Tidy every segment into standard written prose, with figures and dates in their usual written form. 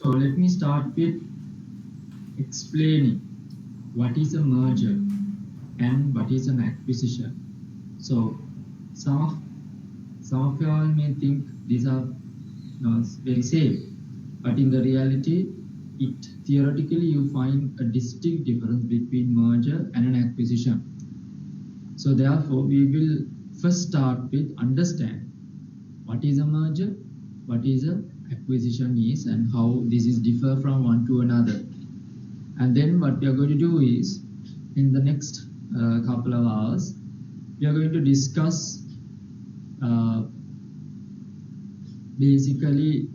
So let me start with explaining what is a merger and what is an acquisition. So some of you all may think these are very same, but in the reality, it theoretically you find a distinct difference between merger and an acquisition. So therefore, we will first start with understand what is a merger, what is a acquisition is, and how this is differ from one to another. And then what we are going to do is, in the next couple of hours, we are going to discuss basically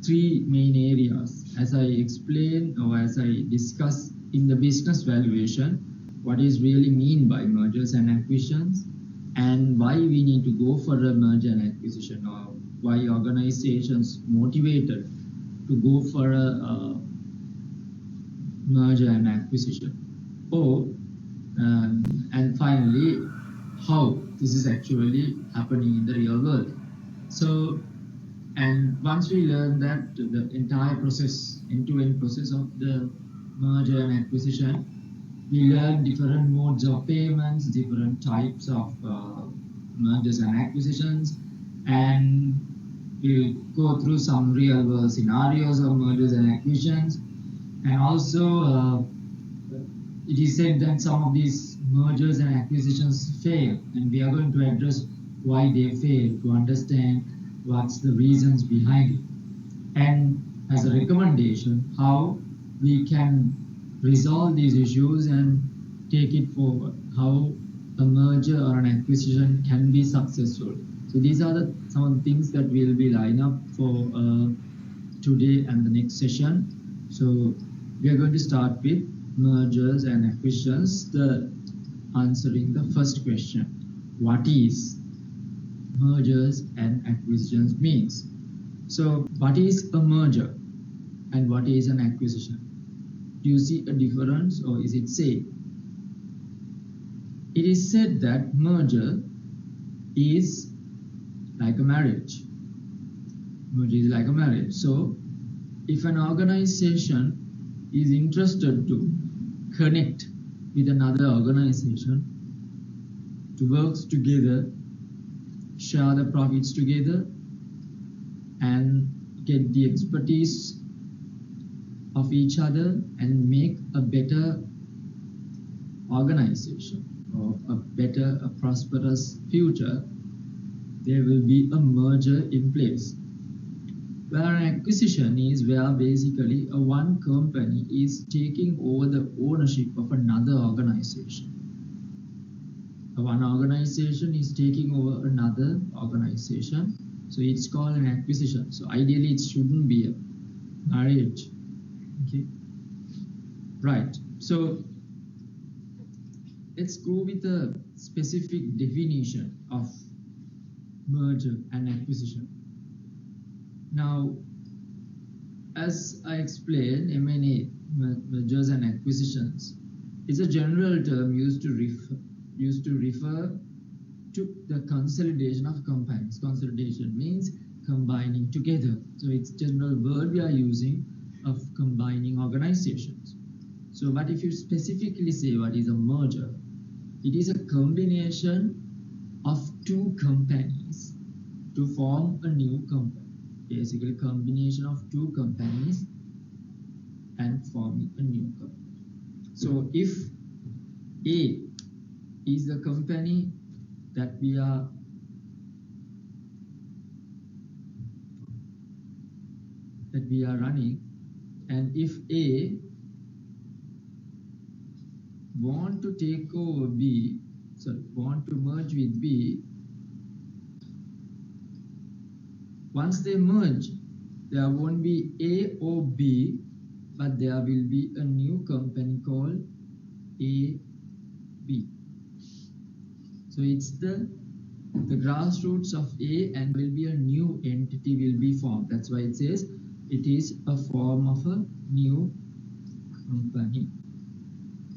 three main areas. As I explained or as I discuss in the business valuation, what is really mean by mergers and acquisitions, and why we need to go for a merger and acquisition, or why organizations motivated to go for a merger and acquisition, or and finally how this is actually happening in the real world. So, and once we learn that the entire process, end-to-end process of the merger and acquisition, we learn different modes of payments, different types of mergers and acquisitions, and we'll go through some real world scenarios of mergers and acquisitions. And also, it is said that some of these mergers and acquisitions fail, and we are going to address why they fail, to understand what's the reasons behind it, and as a recommendation, how we can resolve these issues and take it forward, how a merger or an acquisition can be successful. So these are some of the things that will be lined up for today and the next session. So we are going to start with mergers and acquisitions, answering the first question: what is mergers and acquisitions means? So what is a merger and what is an acquisition? Do you see a difference, or is it same? It is said that merger is like a marriage. Merger is like a marriage. So if an organization is interested to connect with another organization, to work together, share the profits together, and get the expertise of each other and make a better organization or a prosperous future, there will be a merger in place. Where an acquisition is where basically one company is taking over the ownership of another organization. One organization is taking over another organization, so it's called an acquisition. So ideally it shouldn't be a marriage. Okay, right. So let's go with a specific definition of merger and acquisition. Now, as I explained, M&A, mergers and acquisitions, is a general term used to refer to the consolidation of companies. Consolidation means combining together. So it's general word we are using of combining organizations. So, but if you specifically say what is a merger, it is a combination of two companies to form a new company. Basically, combination of two companies and forming a new company. So if A is the company that we are running, and if A want to take over B, want to merge with B, once they merge, there won't be A or B, but there will be a new company called AB. So it's the grassroots of A, and will be a new entity will be formed. That's why it says it is a form of a new company.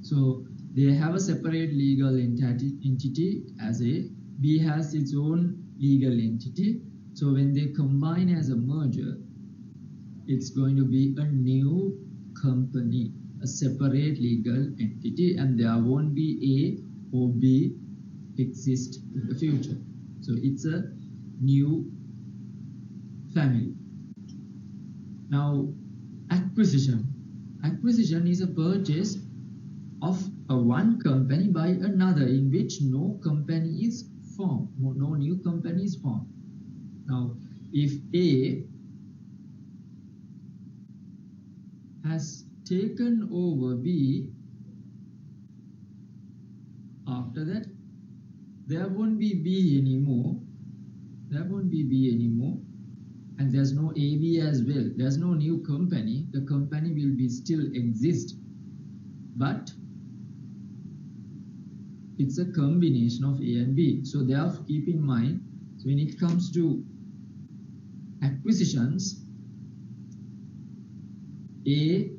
So they have a separate legal entity as A. B has its own legal entity. So when they combine as a merger, it's going to be a new company, a separate legal entity, and there won't be A or B exist in the future. So it's a new family. Now, acquisition. Acquisition is a purchase of a one company by another in which no company is formed, no new company is formed. Now, if A has taken over B, after that, there won't be B anymore. There won't be B anymore. And there's no AB as well. There's no new company. The company will be still exist. But it's a combination of A and B. So therefore, keep in mind, so when it comes to acquisitions, A,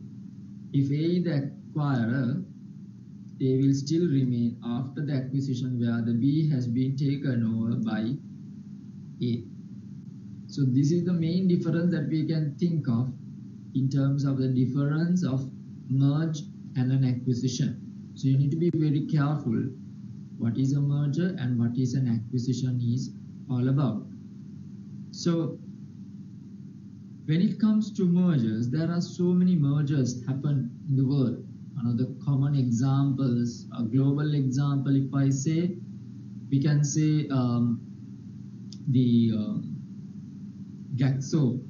if A is the acquirer, A will still remain after the acquisition where the B has been taken over by A. So this is the main difference that we can think of in terms of the difference of merge and an acquisition. So you need to be very careful what is a merger and what is an acquisition is all about. So when it comes to mergers, there are so many mergers happen in the world. One of the common examples, a global example, if I say, we can say the Glaxo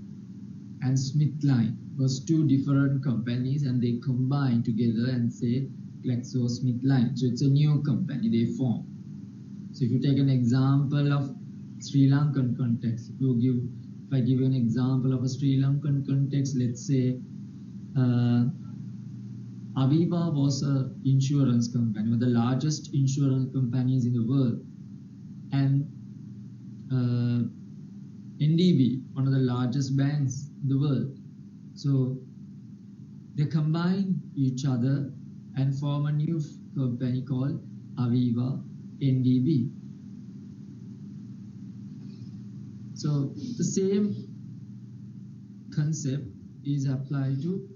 and Smithkline was two different companies and they combined together and say GlaxoSmithKline. So it's a new company they form. So if you take an example of Sri Lankan context, if I give you an example of a Sri Lankan context, let's say Aviva was an insurance company, one of the largest insurance companies in the world, and NDB, one of the largest banks in the world. So they combine each other and form a new company called Aviva NDB. So the same concept is applied to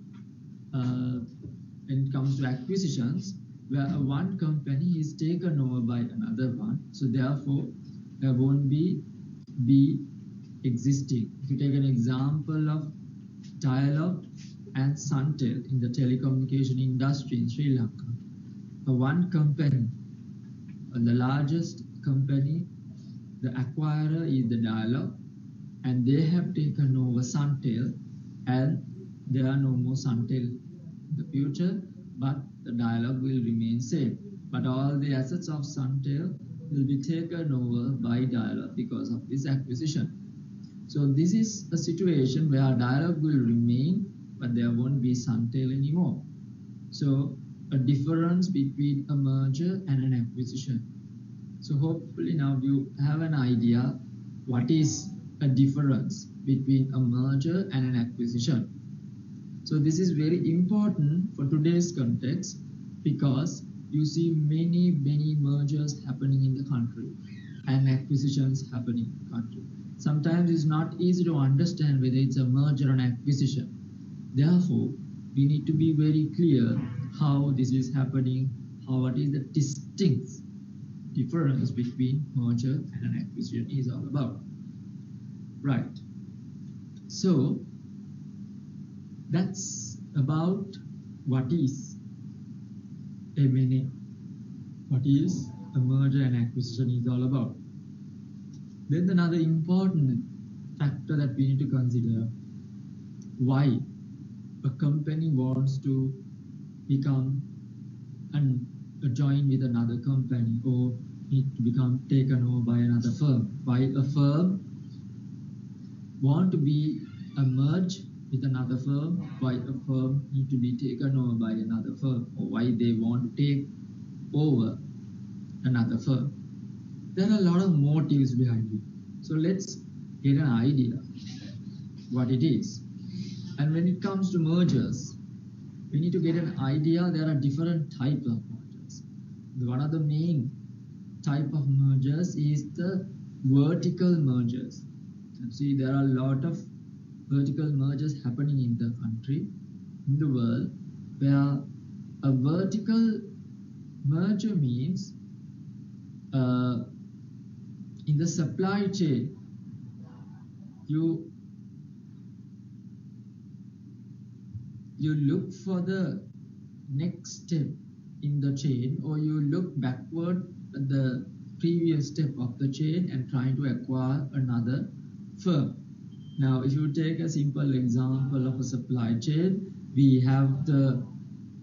when it comes to acquisitions, where one company is taken over by another one. So therefore, there won't be B existing. If you take an example of Dialog and Suntel in the telecommunication industry in Sri Lanka, one company, the largest company, the acquirer is the Dialog, and they have taken over Suntel, and there are no more Suntel in the future, but the Dialog will remain same. But all the assets of Suntel will be taken over by Dialog because of this acquisition. So this is a situation where Dialog will remain, but there won't be Suntel anymore. So a difference between a merger and an acquisition. So hopefully now you have an idea what is a difference between a merger and an acquisition. So this is very important for today's context because you see many mergers happening in the country and acquisitions happening in the country. Sometimes it's not easy to understand whether it's a merger or an acquisition. Therefore, we need to be very clear how this is happening, what is the distinct difference between merger and an acquisition is all about. Right. So that's about what is M&A, what is a merger and acquisition is all about. Then another important factor that we need to consider, why a company wants to become and join with another company or need to become taken over by another firm. Why a firm want to be a merge with another firm, why a firm need to be taken over by another firm, or why they want to take over another firm. There are a lot of motives behind it. So let's get an idea what it is. And when it comes to mergers, we need to get an idea there are different types of mergers. One of the main type of mergers is the vertical mergers. And see, there are a lot of vertical mergers happening in the country, in the world, where a vertical merger means in the supply chain, you look for the next step in the chain, or you look backward at the previous step of the chain and trying to acquire another firm. Now, if you take a simple example of a supply chain, we have the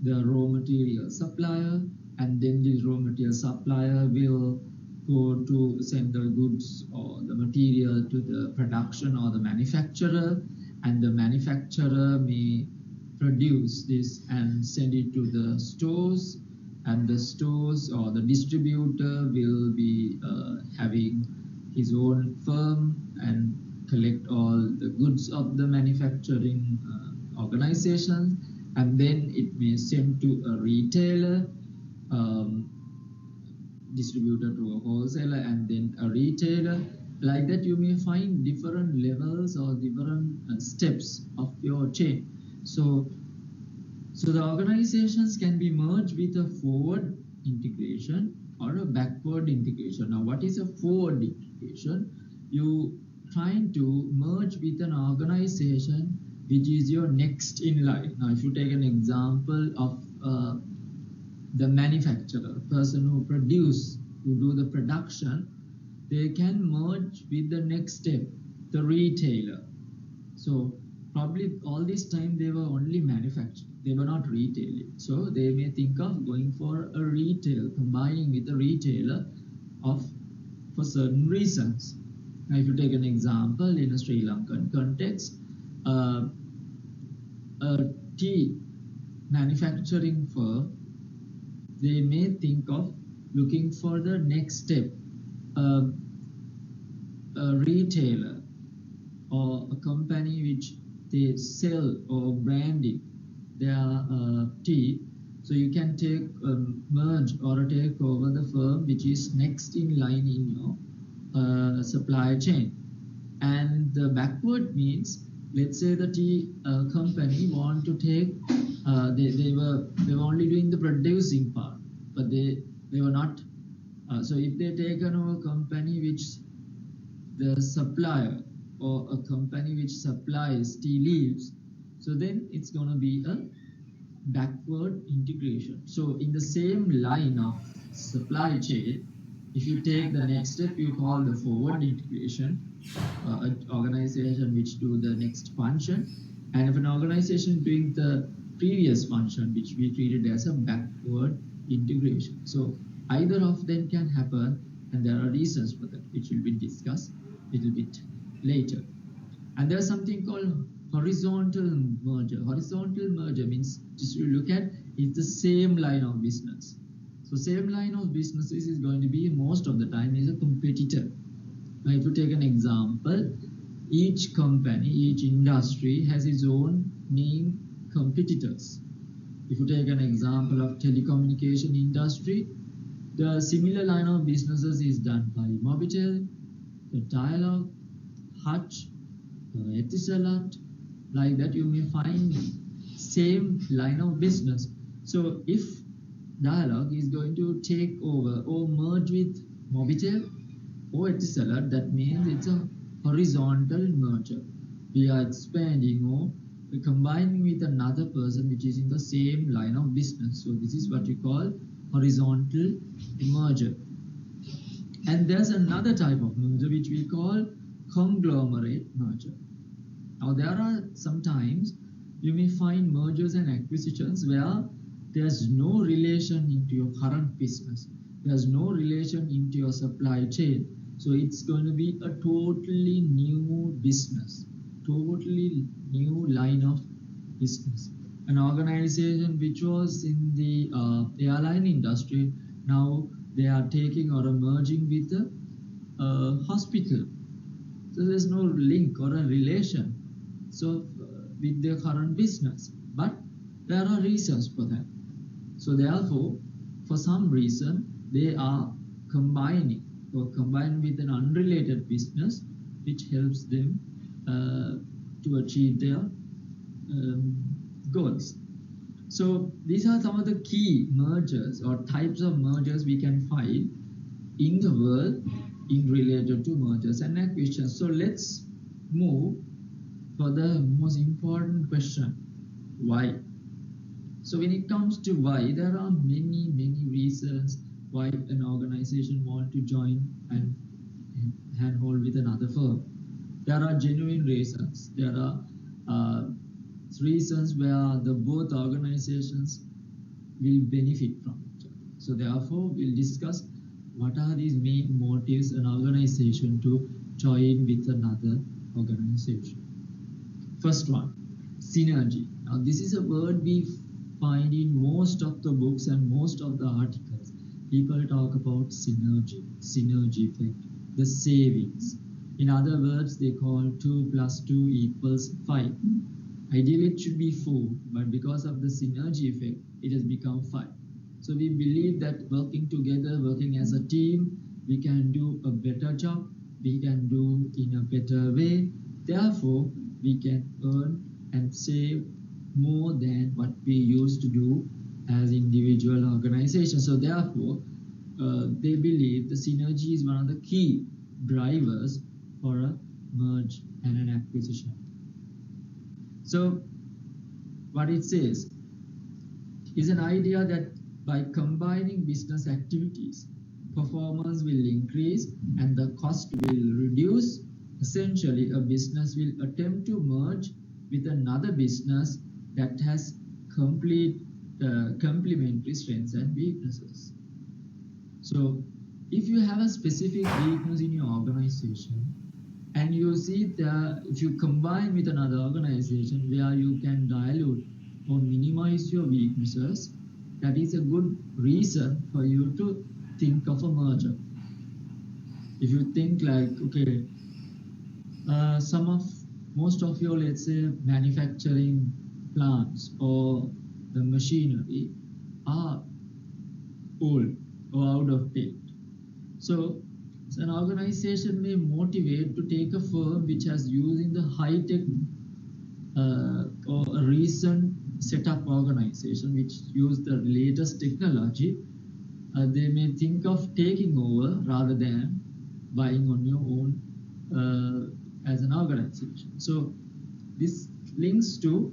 raw material supplier, and then this raw material supplier will go to send the goods or the material to the production or the manufacturer, and the manufacturer may produce this and send it to the stores, and the stores or the distributor will be having his own firm and collect all the goods of the manufacturing organization, and then it may send to a retailer, um, distributor to a wholesaler, and then a retailer. Like that, you may find different levels or different steps of your chain. So the organizations can be merged with a forward integration or a backward integration. Now, what is a forward integration? You trying to merge with an organization which is your next in line. Now, if you take an example of the manufacturer, person who do the production, they can merge with the next step, the retailer. So probably all this time they were only manufacturing, they were not retailing. So they may think of going for a retail, combining with a retailer for certain reasons. Now, if you take an example in a Sri Lankan context, a tea manufacturing firm, they may think of looking for the next step, a retailer or a company which they sell or branding their tea. So you can take merge or take over the firm which is next in line in your supply chain. And the backward means, let's say the tea company want to take, they were only doing the producing part, but they were not. So if they take a company which the supplier or a company which supplies tea leaves, so then it's going to be a backward integration. So in the same line of supply chain, if you take the next step, you call the forward integration, an organization which do the next function, and if an organization doing the previous function, which we treated as a backward integration. So either of them can happen, and there are reasons for that, which will be discussed a little bit later. And there's something called horizontal merger. Horizontal merger means, just you look at, it's the same line of business. So same line of businesses is going to be most of the time is a competitor. Now, if you take an example, each company, each industry has its own main competitors. If you take an example of telecommunication industry, the similar line of businesses is done by Mobitel, the Dialog, Hutch, Etisalat. Like that, you may find same line of business. So if Dialog is going to take over or merge with Mobitel or Etisalat, that means it's a horizontal merger. We are expanding or combining with another person which is in the same line of business. So this is what you call horizontal merger. And there's another type of merger which we call conglomerate merger. Now, there are sometimes you may find mergers and acquisitions where there's no relation into your current business. There's no relation into your supply chain. So it's going to be a totally new business, totally new line of business. An organization which was in the airline industry, now they are taking or merging with a hospital. So there's no link or a relation with their current business, but there are reasons for that. So therefore, for some reason, they are combining or combined with an unrelated business, which helps them to achieve their goals. So these are some of the key mergers or types of mergers we can find in the world in related to mergers and acquisitions. So let's move for the most important question, why? So when it comes to why, there are many reasons why an organization want to join and handhold with another firm. There are genuine reasons. There are reasons where the both organizations will benefit from each other. So therefore, we'll discuss what are these main motives an organization to join with another organization. First one, synergy. Now this is a word we find in most of the books and most of the articles. People talk about synergy effect, the savings. In other words, they call 2 plus 2 equals 5. Ideally, it should be 4, but because of the synergy effect, it has become 5. So we believe that working together, working as a team, we can do a better job, we can do in a better way. Therefore, we can earn and save more than what we used to do as individual organizations. So therefore, they believe the synergy is one of the key drivers for a merge and an acquisition. So what it says is an idea that by combining business activities, performance will increase and the cost will reduce. Essentially, a business will attempt to merge with another business that has complementary strengths and weaknesses. So if you have a specific weakness in your organization and you see that if you combine with another organization where you can dilute or minimize your weaknesses, that is a good reason for you to think of a merger. If you think like, okay, most of your, let's say, manufacturing plants or the machinery are old or out of date. So an organization may motivate to take a firm which has using the high-tech or a recent setup organization which use the latest technology. They may think of taking over rather than buying on your own as an organization. So this links to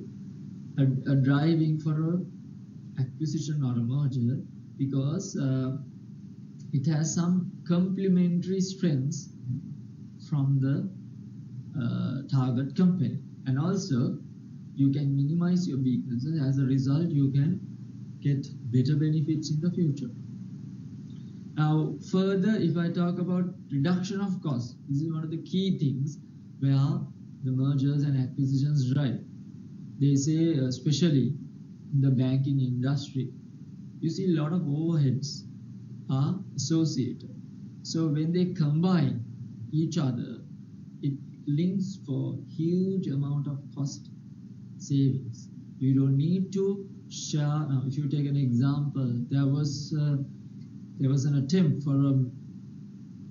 a driving for a acquisition or a merger because it has some complementary strengths from the target company, and also you can minimize your weaknesses. As a result, you can get better benefits in the future. Now further, if I talk about reduction of costs, this is one of the key things where the mergers and acquisitions drive. They say, especially in the banking industry, you see a lot of overheads are associated. So when they combine each other, it links for huge amount of cost savings. You don't need to share. Now, if you take an example, there was an attempt for a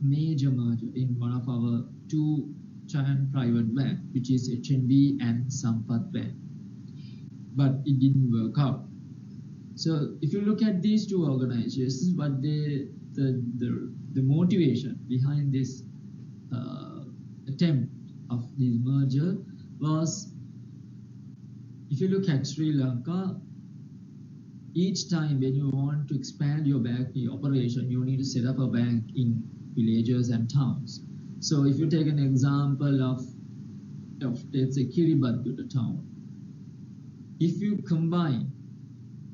major merger in one of our two giant private banks, which is HNB and Sampath Bank, but it didn't work out. So if you look at these two organizations, but the motivation behind this attempt of this merger was, if you look at Sri Lanka, each time when you want to expand your banking operation, you need to set up a bank in villages and towns. So if you take an example of let's say Kiribati town, if you combine,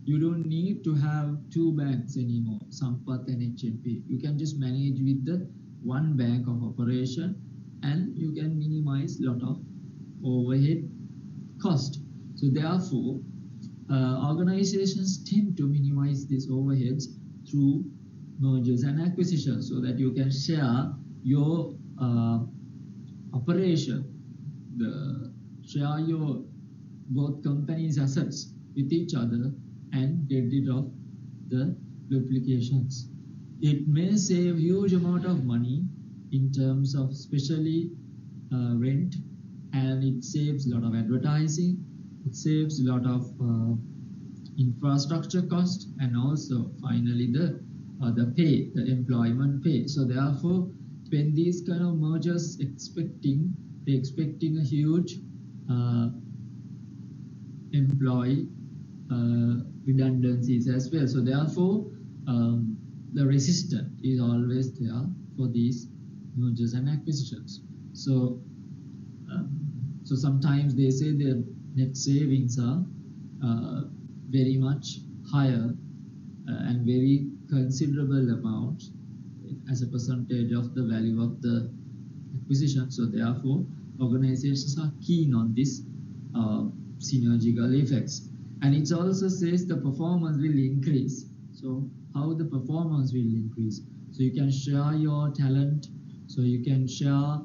you don't need to have two banks anymore, Sampath and HNB. You can just manage with the one bank of operation and you can minimize a lot of overhead cost. So therefore, organizations tend to minimize these overheads through mergers and acquisitions so that you can share your operation, share your both companies' assets with each other and get rid of the duplications. It may save huge amount of money in terms of especially rent and it saves a lot of advertising, it saves a lot of infrastructure cost, and also finally the pay, the employment pay. So therefore, when these kind of mergers they're expecting a huge uh, employee redundancies as well. So therefore, the resistance is always there for these mergers and acquisitions. So, so sometimes they say the net savings are very much higher and very considerable amount as a percentage of the value of the acquisition. So therefore, organizations are keen on this synergical effects. And it also says the performance will increase. So how the performance will increase? So you can share your talent, so you can share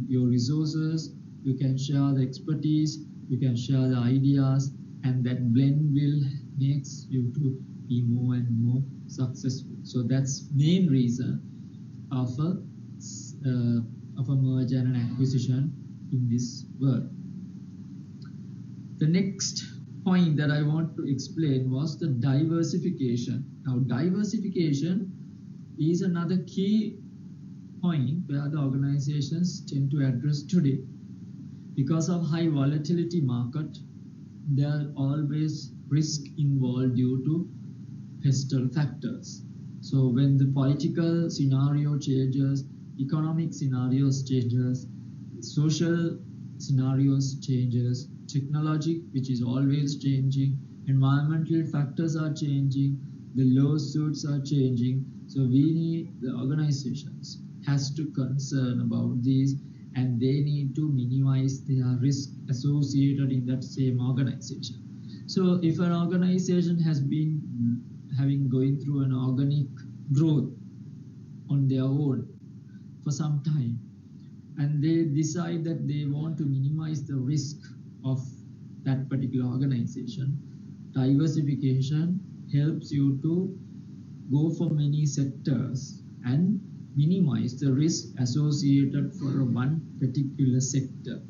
your resources, you can share the expertise, you can share the ideas, and that blend will makes you to be more and more successful. So that's main reason of a merger and an acquisition in this world. The next point that I want to explain was the diversification. Now, diversification is another key point where the organizations tend to address today. Because of high volatility market, there are always risk involved due to external factors. So when the political scenario changes, economic scenarios changes, social scenarios changes, technology which is always changing, environmental factors are changing, the lawsuits are changing. So we need the organizations has to concern about these, and they need to minimize their risk associated in that same organization. So if an organization has been going through an organic growth on their own for some time, and they decide that they want to minimize the risk of that particular organization, diversification helps you to go for many sectors and minimize the risk associated for one particular sector.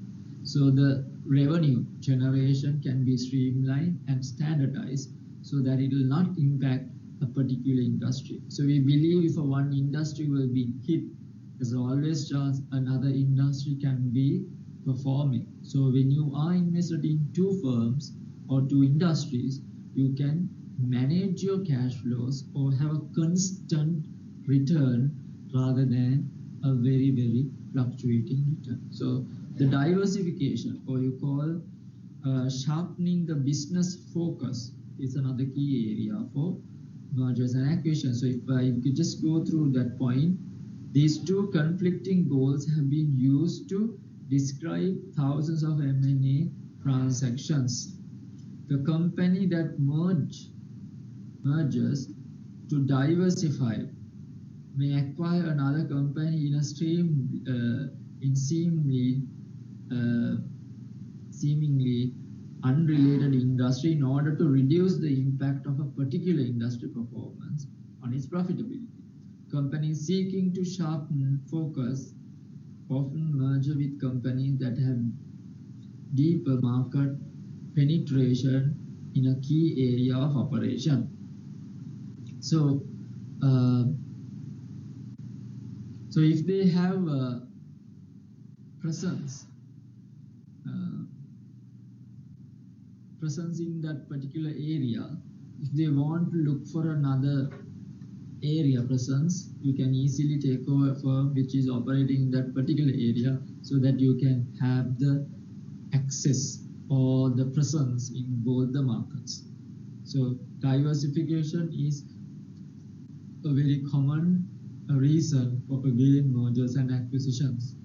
So the revenue generation can be streamlined and standardized so that it will not impact a particular industry. So we believe if one industry will be hit, there's always chance another industry can be performing. So when you are invested in two firms or two industries, you can manage your cash flows or have a constant return rather than a very, very fluctuating return. So the diversification, or you call sharpening the business focus, is another key area for mergers and acquisitions. So if I could just go through that point, these two conflicting goals have been used to describe thousands of M&A transactions. The company that merges to diversify may acquire another company in a seemingly unrelated industry in order to reduce the impact of a particular industry performance on its profitability. Companies seeking to sharpen focus often merge with companies that have deeper market penetration in a key area of operation. So, so if they have a presence in that particular area, if they want to look for another area presence, you can easily take over a firm which is operating in that particular area so that you can have the access or the presence in both the markets. So diversification is a very common reason for again mergers and acquisitions.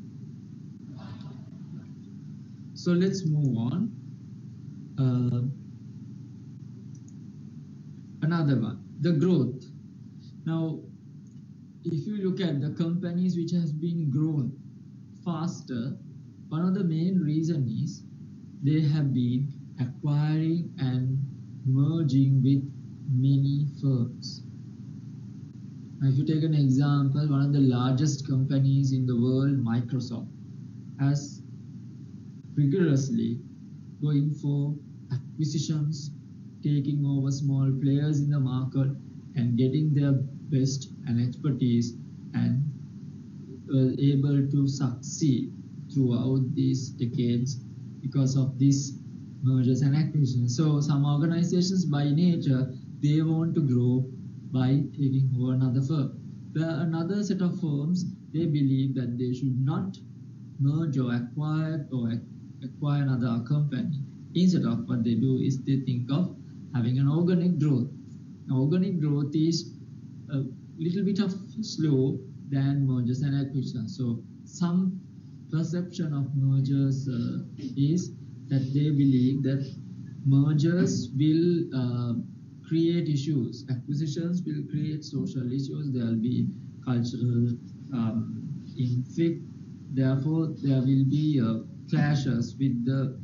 So let's move on. Another one, the growth. Now, if you look at the companies which has been grown faster, one of the main reason is they have been acquiring and merging with many firms. Now, if you take an example, one of the largest companies in the world, Microsoft, has rigorously, going for acquisitions, taking over small players in the market, and getting their best and expertise, and were able to succeed throughout these decades because of these mergers and acquisitions. So some organizations by nature, they want to grow by taking over another firm. Another set of firms, they believe that they should not merge or acquire another company. Instead of, what they do is they think of having an organic growth. Now, organic growth is a little bit of slow than mergers and acquisitions. So some perception of mergers is that they believe that mergers will create issues, acquisitions will create social issues, there will be cultural conflict, therefore there will be clashes with the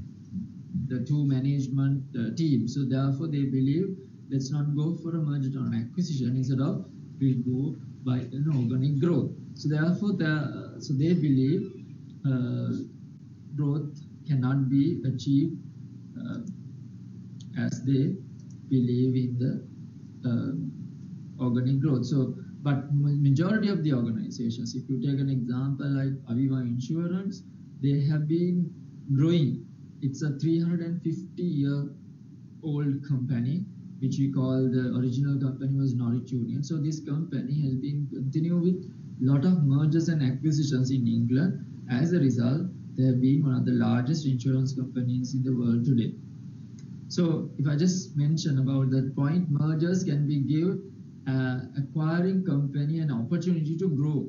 two management teams. So therefore they believe, let's not go for a merger or an acquisition, instead of we'll go by an organic growth. So therefore they believe growth cannot be achieved as they believe in the organic growth. So, but majority of the organizations, if you take an example like Aviva Insurance, they have been growing. It's a 350-year-old company, which we call, the original company was Norwich Union. So this company has been continuing with a lot of mergers and acquisitions in England. As a result, they have been one of the largest insurance companies in the world today. So if I just mention about that point, mergers can be give acquiring company an opportunity to grow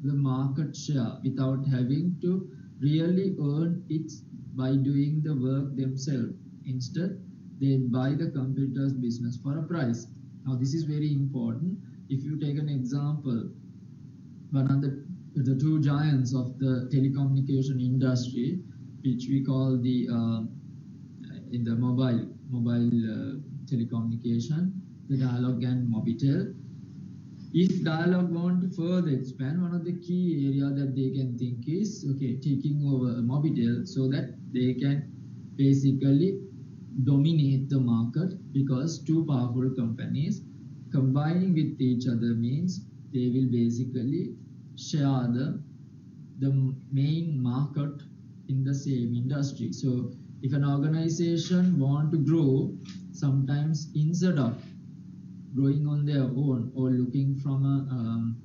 the market share without having to really earn it by doing the work themselves. Instead, they buy the competitor's business for a price. Now this is very important. If you take an example, one of the two giants of the telecommunication industry, which we call the in the mobile telecommunication, the Dialog and Mobitel. If Dialog want to further expand, one of the key area that they can think is, okay, taking over Mobitel so that they can basically dominate the market, because two powerful companies combining with each other means they will basically share the main market in the same industry. So if an organization want to grow, sometimes instead of growing on their own or looking from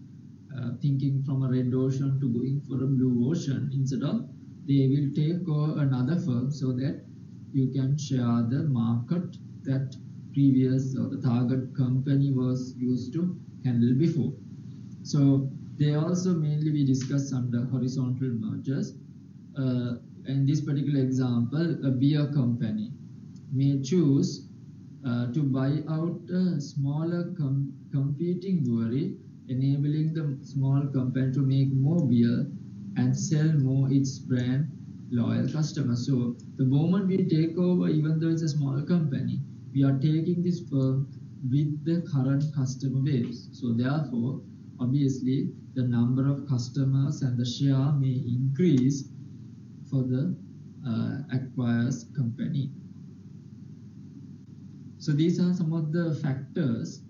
thinking from a red ocean to going for a blue ocean, instead of, they will take another firm so that you can share the market that previous or the target company was used to handle before. So they also mainly we discuss under horizontal mergers. In this particular example, a beer company may choose to buy out a smaller competing brewery, enabling the small company to make more beer and sell more its brand loyal customers. So the moment we take over, even though it's a small company, we are taking this firm with the current customer base. So therefore, obviously, the number of customers and the share may increase for the acquires company. So these are some of the factors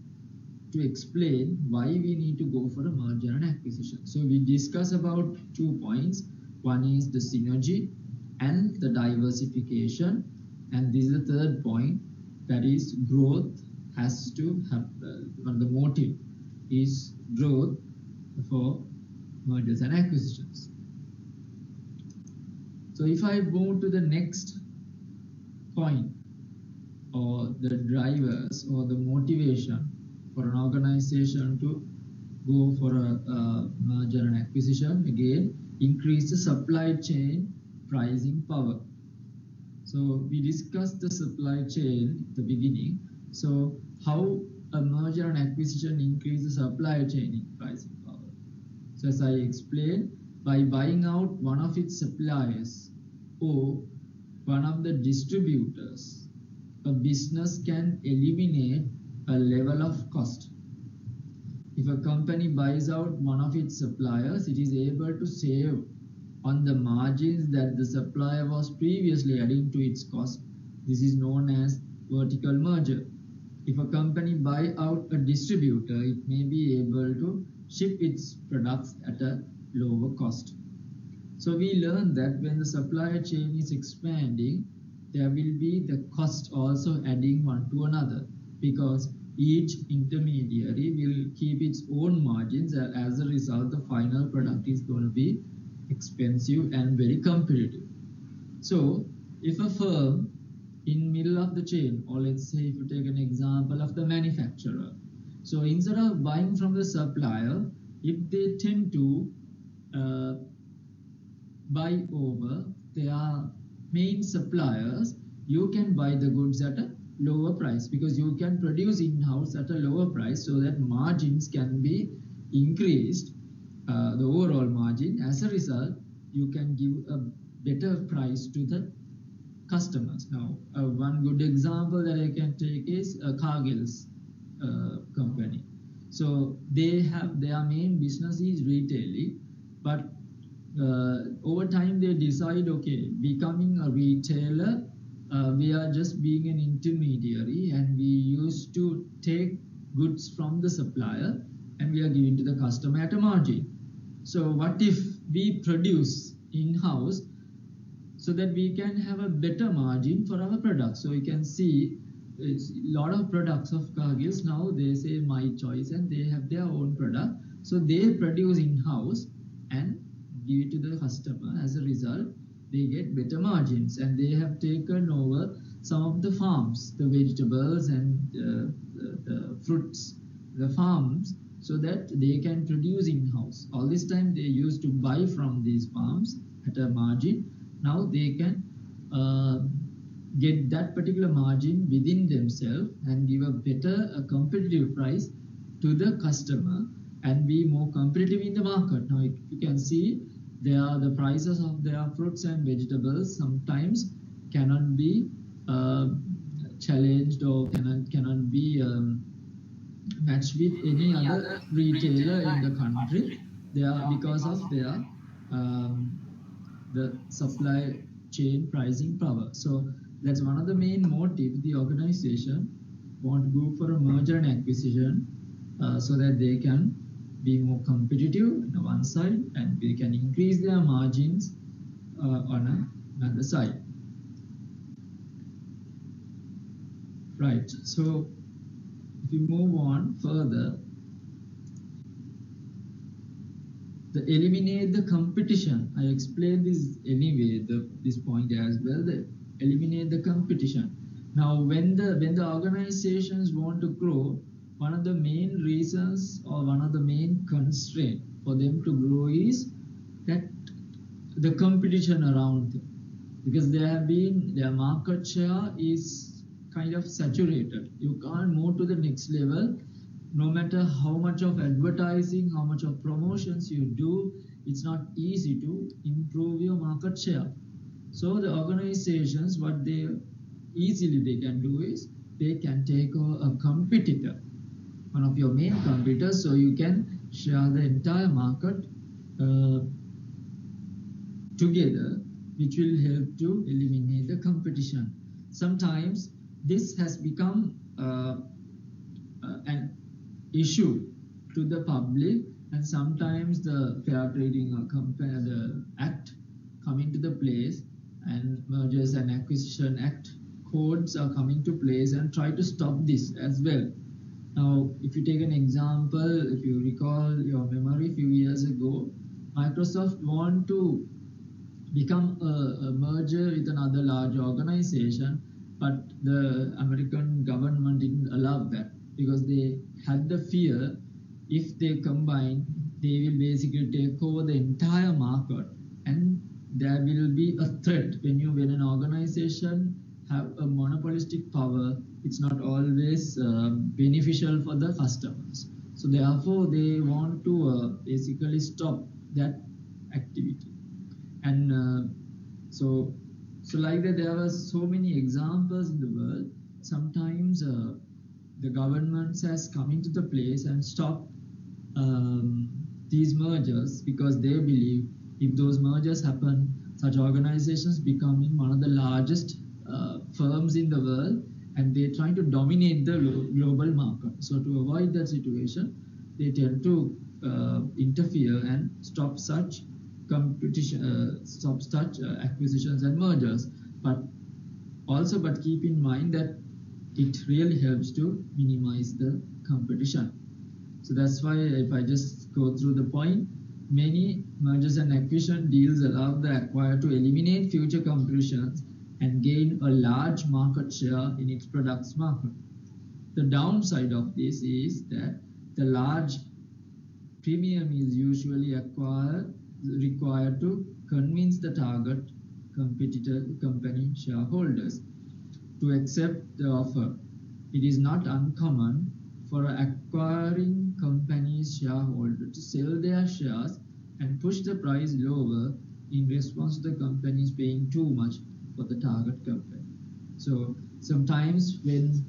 to explain why we need to go for a merger and acquisition. So we discuss about 2 points. One is the synergy and the diversification. And this is the third point, that is growth has to happen. The motive is growth for mergers and acquisitions. So if I move to the next point, or the drivers or the motivation for an organization to go for a merger and acquisition, again, increase the supply chain pricing power. So we discussed the supply chain at the beginning. So how a merger and acquisition increases the supply chain pricing power? So as I explained, by buying out one of its suppliers or one of the distributors, a business can eliminate a level of cost. If a company buys out one of its suppliers, it is able to save on the margins that the supplier was previously adding to its cost. This is known as vertical merger. If a company buy out a distributor, it may be able to ship its products at a lower cost. So we learned that when the supply chain is expanding, there will be the cost also adding one to another, because each intermediary will keep its own margins. As a result, the final product is going to be expensive and very competitive. So if a firm in middle of the chain, or let's say if you take an example of the manufacturer, so instead of buying from the supplier, if they tend to uh, buy over their main suppliers, you can buy the goods at a lower price, because you can produce in-house at a lower price, so that margins can be increased, the overall margin. As a result, you can give a better price to the customers. Now, one good example that I can take is Cargill's company. So they have their main business is retailing, but over time they decide, okay, becoming a retailer, we are just being an intermediary, and we used to take goods from the supplier and we are giving to the customer at a margin. So what if we produce in-house, so that we can have a better margin for our products? So you can see it's a lot of products of Cargill's now, they say My Choice, and they have their own product. So they produce in-house and give it to the customer. As a result, they get better margins, and they have taken over some of the farms, the vegetables and the fruits, the farms, so that they can produce in-house. All this time they used to buy from these farms at a margin. Now they can get that particular margin within themselves and give a better, a competitive price to the customer, and be more competitive in the market. Now you can see the prices of their fruits and vegetables sometimes cannot be challenged, or cannot be matched with any other retailer in the country. They are because of their the supply chain pricing power. So that's one of the main motives the organization want to go for a merger and acquisition, so that they can be more competitive on one side, and we can increase their margins on another side. Right. So if you move on further, the eliminate the competition. I explained this anyway, this point as well. The eliminate the competition. Now, when the organizations want to grow, one of the main reasons or one of the main constraints for them to grow is that the competition around them, because their market share is kind of saturated. You can't move to the next level. No matter how much of advertising, how much of promotions you do, it's not easy to improve your market share. So the organizations, what they can do is they can take a competitor, one of your main competitors, so you can share the entire market together, which will help to eliminate the competition. Sometimes this has become an issue to the public, and sometimes the Fair Trading the Act come into the place, and Mergers and Acquisition Act codes are coming to place and try to stop this as well. Now, if you take an example, if you recall your memory, a few years ago, Microsoft want to become a merger with another large organization, but the American government didn't allow that, because they had the fear if they combine, they will basically take over the entire market, and there will be a threat. When an organization have a monopolistic power, it's not always beneficial for the customers. So therefore, they want to basically stop that activity. And so like that, there are so many examples in the world. Sometimes the governments has come into the place and stopped these mergers, because they believe If those mergers happen, such organizations becoming one of the largest firms in the world, and they try to dominate the global market. So to avoid that situation, they tend to interfere and stop such competition, stop such acquisitions and mergers. But keep in mind that it really helps to minimize the competition. So that's why if I just go through the point, many mergers and acquisition deals allow the acquirer to eliminate future competitions and gain a large market share in its products market. The downside of this is that the large premium is usually required to convince the target competitor company shareholders to accept the offer. It is not uncommon for an acquiring company's shareholder to sell their shares and push the price lower in response to the companies paying too much for the target company. So sometimes when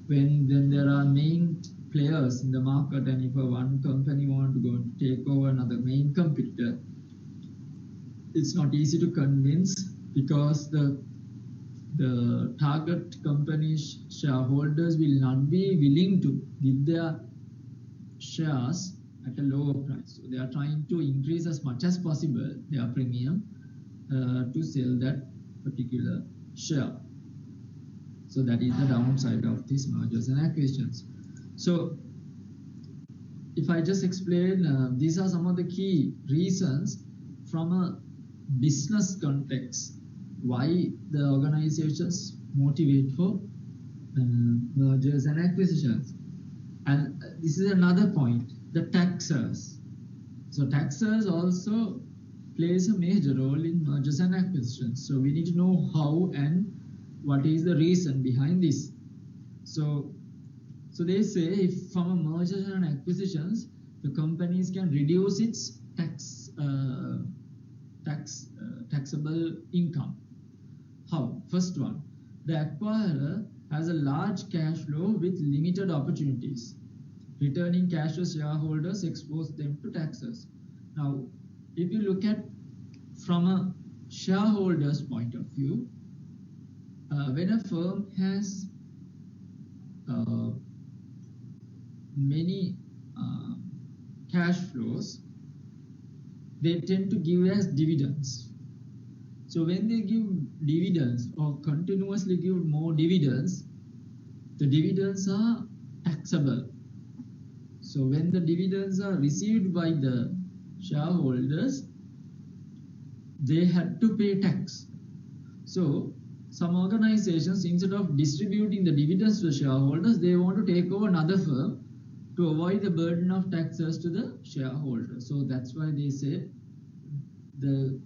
there are main players in the market, and if one company wants to go and take over another main competitor, it's not easy to convince, because the target company's shareholders will not be willing to give their shares at a lower price. So they are trying to increase as much as possible their premium to sell that particular share. So that is the downside of these mergers and acquisitions. So if I just explain, these are some of the key reasons from a business context why the organizations motivate for mergers and acquisitions. And this is another point, the taxers. So taxers also plays a major role in mergers and acquisitions. So we need to know how and what is the reason behind this. So they say if from a mergers and acquisitions, the companies can reduce its taxable income. How? First one, the acquirer has a large cash flow with limited opportunities. Returning cash to shareholders expose them to taxes. Now, if you look at from a shareholder's point of view, when a firm has many cash flows, they tend to give as dividends. So when they give dividends or continuously give more dividends, the dividends are taxable. So when the dividends are received by the shareholders, they had to pay tax. So some organizations, instead of distributing the dividends to the shareholders, they want to take over another firm to avoid the burden of taxes to the shareholders. So that's why they say the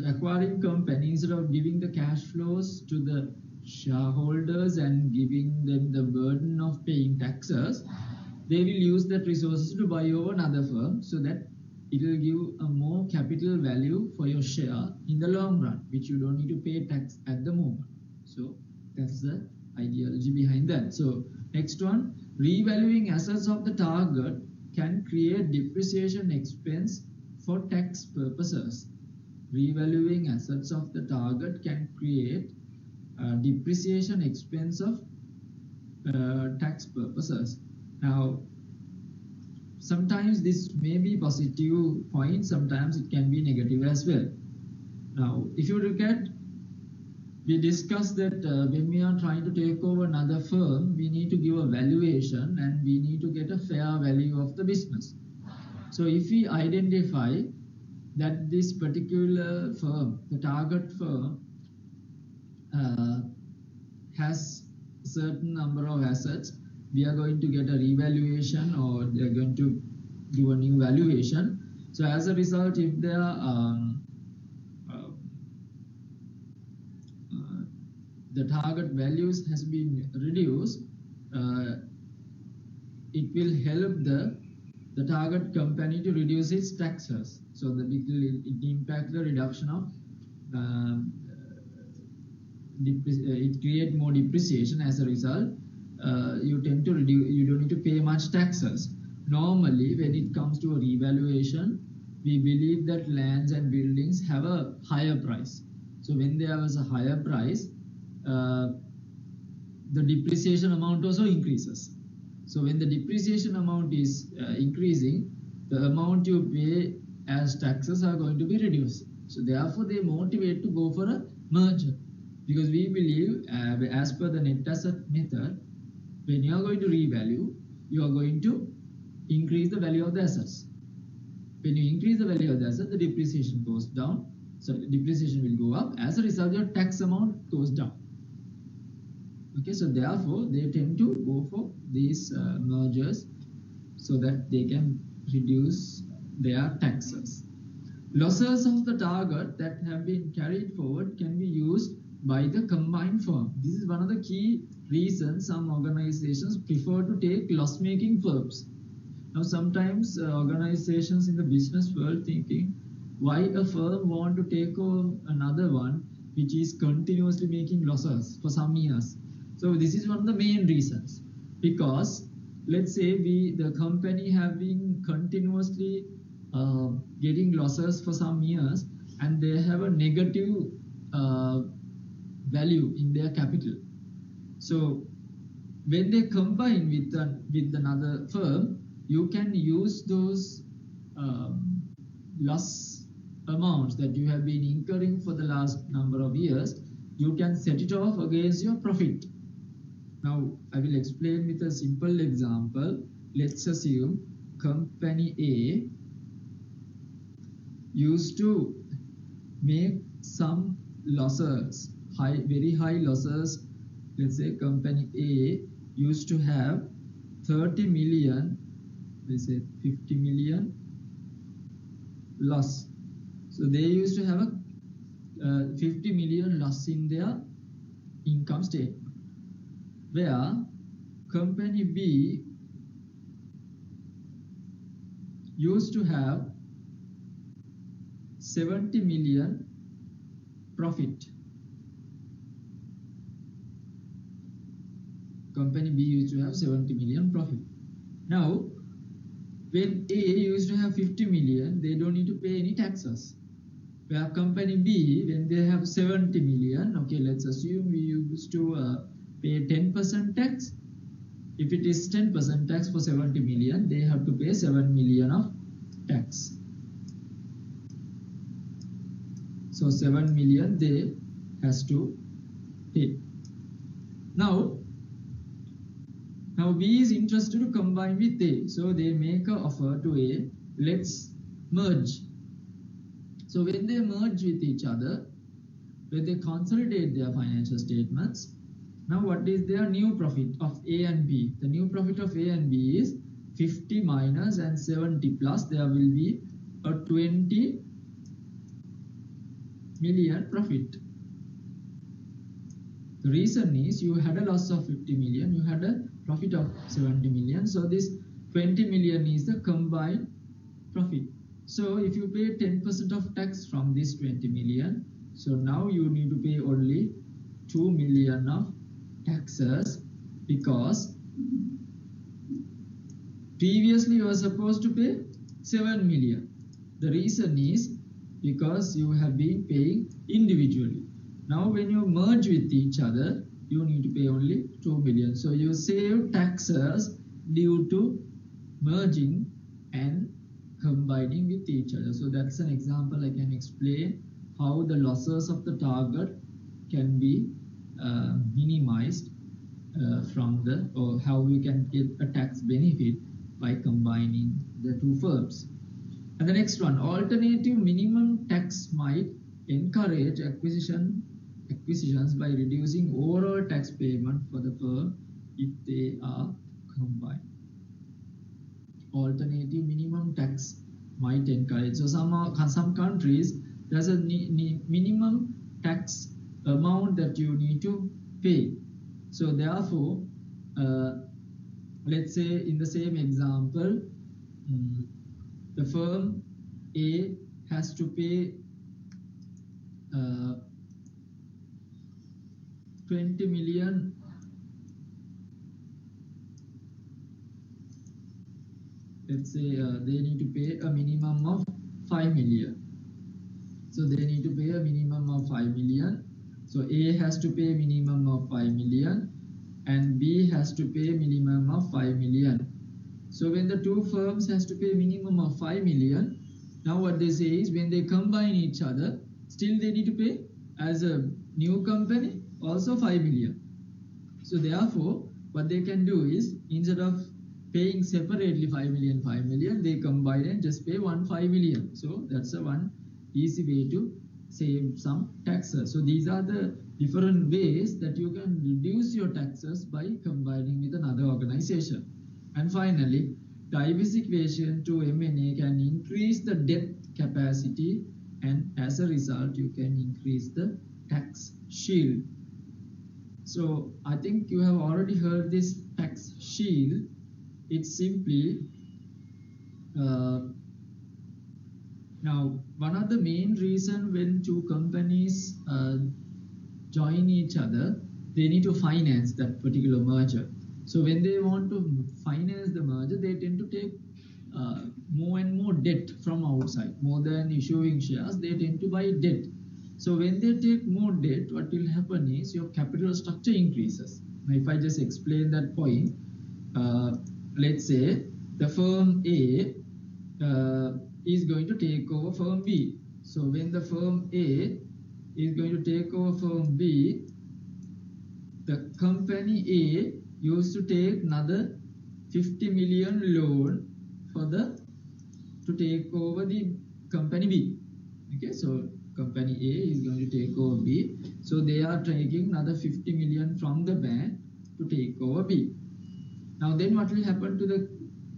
acquiring company, instead of giving the cash flows to the shareholders and giving them the burden of paying taxes, they will use that resources to buy over another firm, so that it will give a more capital value for your share in the long run, which you don't need to pay tax at the moment. So that's the ideology behind that. So next one, revaluing assets of the target can create depreciation expense for tax purposes. Revaluing assets of the target can create depreciation expense of tax purposes. Now, sometimes this may be positive point, sometimes it can be negative as well. Now, if you look at, we discussed that when we are trying to take over another firm, we need to give a valuation and we need to get a fair value of the business. So if we identify that this particular firm, the target firm, has a certain number of assets, we are going to get a revaluation, or they are going to do a new valuation. So as a result, if there are the target values has been reduced, it will help the target company to reduce its taxes. So that it impact the reduction of it create more depreciation. As a result, you tend to reduce, you don't need to pay much taxes. Normally when it comes to a revaluation, we believe that lands and buildings have a higher price. So when there was a higher price, the depreciation amount also increases. So when the depreciation amount is increasing, the amount you pay as taxes are going to be reduced. So therefore they motivate to go for a merger, because we believe as per the net asset method, when you are going to revalue, you are going to increase the value of the assets. When you increase the value of the asset, the depreciation goes down. So depreciation will go up. As a result, your tax amount goes down. Okay, so therefore they tend to go for these mergers so that they can reduce their taxes. Losses of the target that have been carried forward can be used by the combined firm. This is one of the key reasons some organizations prefer to take loss-making firms. Now sometimes organizations in the business world thinking, why a firm want to take on another one which is continuously making losses for some years. So this is one of the main reasons, because let's say the company have been continuously getting losses for some years, and they have a negative value in their capital. So when they combine with another firm, you can use those loss amounts that you have been incurring for the last number of years. You can set it off against your profit. Now I will explain with a simple example. Let's assume company A used to make some losses, very high losses. Let's say company A used to have 30 million, let's say 50 million loss. So they used to have a 50 million loss in their income statement, where company B used to have 70 million profit. Company B used to have 70 million profit. Now, when A used to have 50 million, they don't need to pay any taxes. Where company B, when they have 70 million, okay, let's assume we used to pay 10% tax. If it is 10% tax for 70 million, they have to pay 7 million of tax. So 7 million they has to pay. Now B is interested to combine with A. So they make an offer to A, let's merge. So when they merge with each other, when they consolidate their financial statements, now what is their new profit of A and B? The new profit of A and B is 50 minus and 70 plus. There will be a 20 million profit. The reason is you had a loss of 50 million, you had a profit of 70 million. So this 20 million is the combined profit. So if you pay 10% of tax from this 20 million, so now you need to pay only 2 million of taxes, because previously you were supposed to pay 7 million. The reason is because you have been paying individually. Now when you merge with each other, you need to pay only 2 million. So you save taxes due to merging and combining with each other. So that's an example I can explain how the losses of the target can be minimized or how you can get a tax benefit by combining the two firms. And the next one, alternative minimum tax might encourage acquisitions by reducing overall tax payment for the firm if they are combined. Alternative minimum tax might encourage. So some countries, there's a minimum tax amount that you need to pay. So therefore, let's say in the same example, the firm A has to pay 20 million let's say they need to pay a minimum of 5 5 million. So they need to pay a minimum of 5 million. So A has to pay minimum of 5 million and B has to pay minimum of 5 million. So when the two firms has to pay minimum of 5 million, now what they say is when they combine each other, still they need to pay as a new company also 5 million. So therefore, what they can do is instead of paying separately 5 million, they combine and just pay 5 million. So that's a one easy way to save some taxes. So these are the different ways that you can reduce your taxes by combining with another organization. And finally, the IBIS equation to M&A can increase the debt capacity, and as a result, you can increase the tax shield. So I think you have already heard this tax shield. It's simply now one of the main reason when two companies join each other, they need to finance that particular merger. So when they want to finance the merger, they tend to take more and more debt from outside. More than issuing shares, they tend to buy debt. So when they take more debt, what will happen is your capital structure increases. Now if I just explain that point, let's say the firm A is going to take over firm B. So when the firm A is going to take over firm B, the company A used to take another 50 million loan for to take over the company B. Okay, so company A is going to take over B. So they are taking another 50 million from the bank to take over B. Now then what will happen to the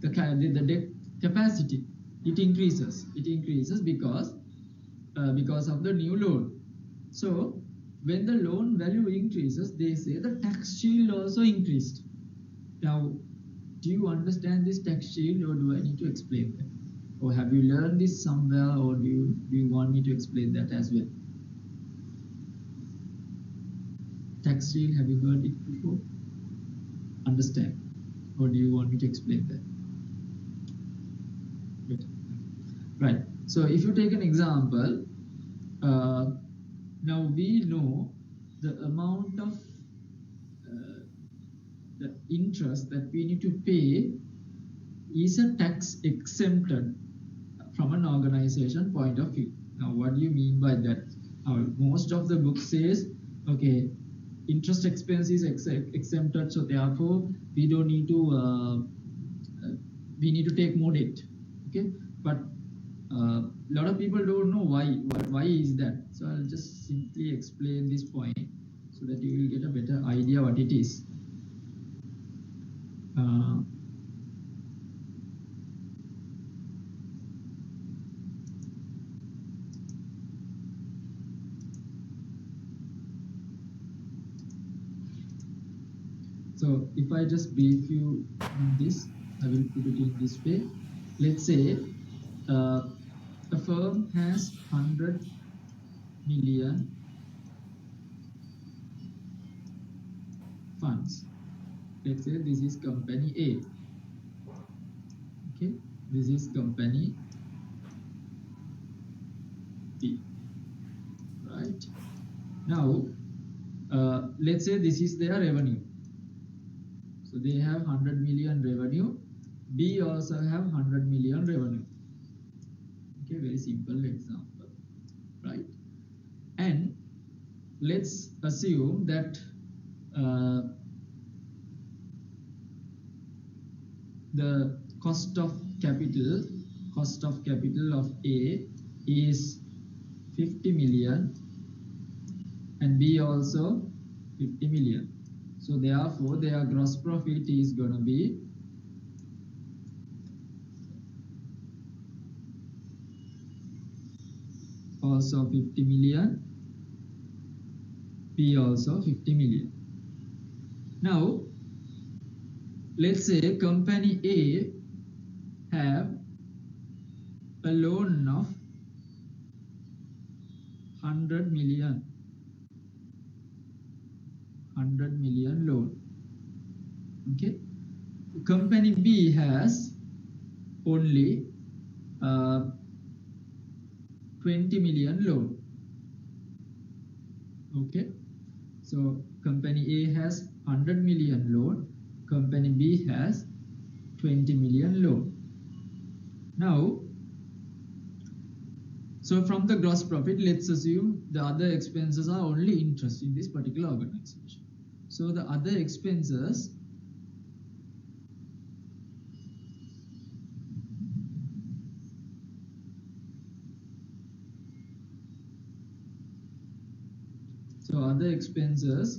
debt capacity? It increases. It increases because of the new loan. So when the loan value increases, they say the tax shield also increased. Now, do you understand this tax shield, or do I need to explain that? Or have you learned this somewhere, or do you want me to explain that as well? Tax shield, have you heard it before? Understand? Or do you want me to explain that? Good. Right. So if you take an example, now we know the amount of the interest that we need to pay is a tax exempted from an organization point of view. Now, what do you mean by that? Most of the book says, okay, interest expense is exempted, so therefore we don't need to we need to take more debt. Okay, but a lot of people don't know why is that. So I'll just simply explain this point so that you will get a better idea what it is. So if I just brief you on this, I will put it in this way. Let's say a firm has 100 million funds. Let's say this is company A. Okay, this is company B. Right. Now, let's say this is their revenue. So they have 100 million revenue. B also have 100 million revenue. Okay, very simple example, right? And let's assume that the cost of capital of A is 50 million and B also 50 million. So therefore their gross profit is going to be also 50 million, B also 50 million. Now let's say company A have a loan of 100 million loan. Okay, company B has only 20 million loan. Okay, so company A has 100 million loan, company B has 20 million loan. Now, so from the gross profit, let's assume the other expenses are only interest in this particular organization. So the other expenses